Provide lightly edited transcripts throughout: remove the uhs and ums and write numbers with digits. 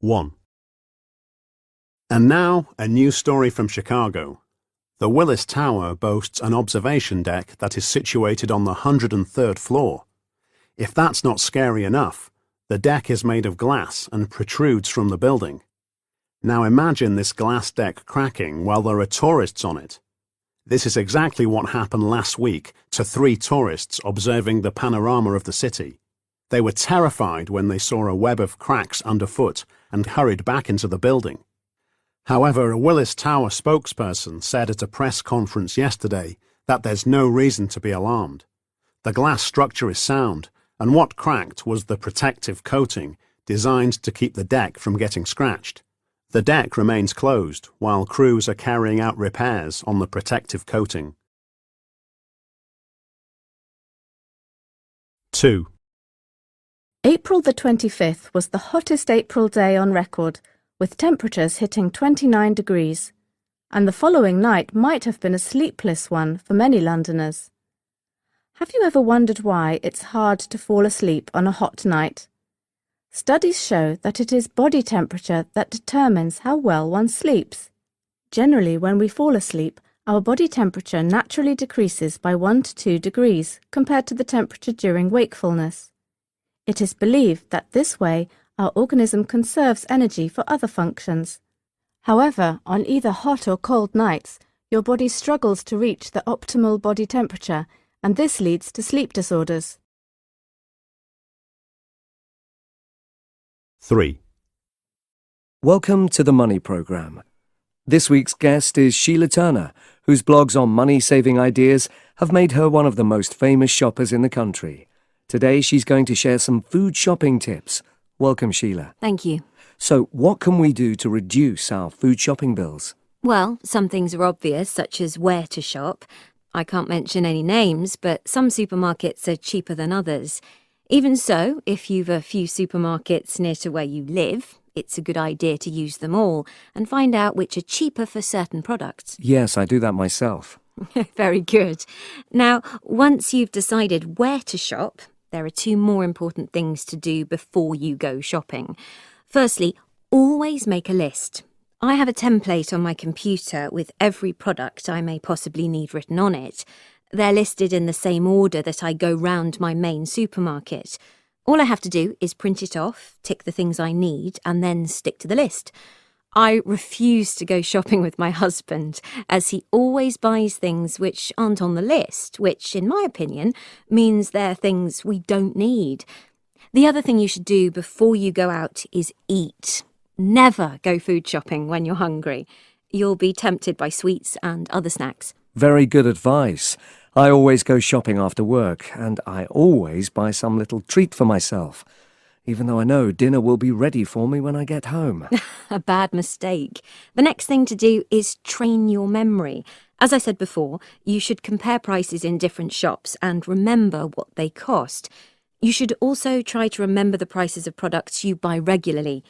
1. And now, a news story from Chicago. The Willis Tower boasts an observation deck that is situated on the 103rd floor. If that's not scary enough, the deck is made of glass and protrudes from the building. Now imagine this glass deck cracking while there are tourists on it. This is exactly what happened last week to 3 tourists observing the panorama of the city. They were terrified when they saw a web of cracks underfoot and hurried back into the building. However, a Willis Tower spokesperson said at a press conference yesterday that there's no reason to be alarmed. The glass structure is sound, and what cracked was the protective coating designed to keep the deck from getting scratched. The deck remains closed while crews are carrying out repairs on the protective coating. 2. April the 25th was the hottest April day on record, with temperatures hitting 29 degrees, and the following night might have been a sleepless one for many Londoners. Have you ever wondered why it's hard to fall asleep on a hot night? Studies show that it is body temperature that determines how well one sleeps. Generally, when we fall asleep, our body temperature naturally decreases by 1 to 2 degrees compared to the temperature during wakefulness. It is believed that this way our organism conserves energy for other functions. However, on either hot or cold nights, your body struggles to reach the optimal body temperature, and this leads to sleep disorders. 3. Welcome to the Money Programme. This week's guest is Sheila Turner, whose blogs on money-saving ideas have made her one of the most famous shoppers in the country. Today she's going to share some food shopping tips. Welcome, Sheila. Thank you. So, what can we do to reduce our food shopping bills? Well, some things are obvious, such as where to shop. I can't mention any names, but some supermarkets are cheaper than others. Even so, if you've a few supermarkets near to where you live, it's a good idea to use them all and find out which are cheaper for certain products. Yes, I do that myself. Very good. Now, once you've decided where to shop, there are 2 more important things to do before you go shopping. Firstly, always make a list. I have a template on my computer with every product I may possibly need written on it. They're listed in the same order that I go round my main supermarket. All I have to do is print it off, tick the things I need, and then stick to the list. I refuse to go shopping with my husband, as he always buys things which aren't on the list, which, in my opinion, means they're things we don't need. The other thing you should do before you go out is eat. Never go food shopping when you're hungry. You'll be tempted by sweets and other snacks. Very good advice. I always go shopping after work, and I always buy some little treat for myself, even though I know dinner will be ready for me when I get home. A bad mistake. The next thing to do is train your memory. As I said before, you should compare prices in different shops and remember what they cost. You should also try to remember the prices of products you buy regularly.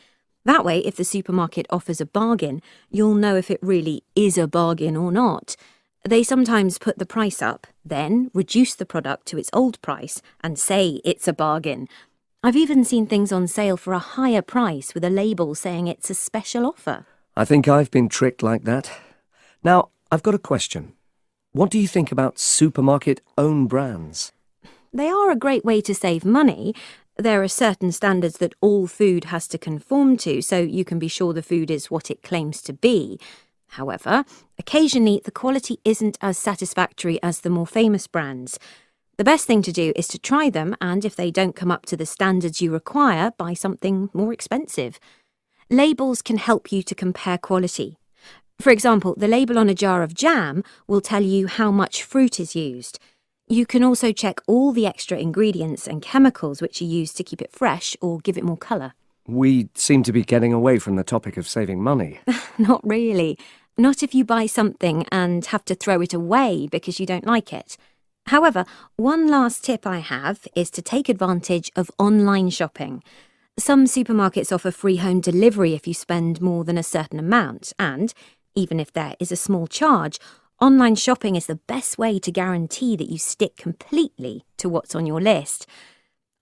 That way, if the supermarket offers a bargain, you'll know if it really is a bargain or not. They sometimes put the price up, then reduce the product to its old price and say it's a bargain. I've even seen things on sale for a higher price with a label saying it's a special offer. I think I've been tricked like that. Now, I've got a question. What do you think about supermarket own brands? They are a great way to save money. There are certain standards that all food has to conform to, so you can be sure the food is what it claims to be. However, occasionally the quality isn't as satisfactory as the more famous brands. The best thing to do is to try them, and if they don't come up to the standards you require, buy something more expensive. Labels can help you to compare quality. For example, the label on a jar of jam will tell you how much fruit is used. You can also check all the extra ingredients and chemicals which are used to keep it fresh or give it more colour. We seem to be getting away from the topic of saving money. Not really. Not if you buy something and have to throw it away because you don't like it. However, one last tip I have is to take advantage of online shopping. Some supermarkets offer free home delivery if you spend more than a certain amount, and, even if there is a small charge, online shopping is the best way to guarantee that you stick completely to what's on your list.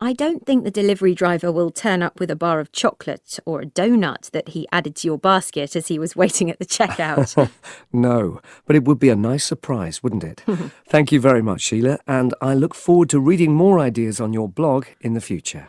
I don't think the delivery driver will turn up with a bar of chocolate or a donut that he added to your basket as he was waiting at the checkout. No, but it would be a nice surprise, wouldn't it? Thank you very much, Sheila, and I look forward to reading more ideas on your blog in the future.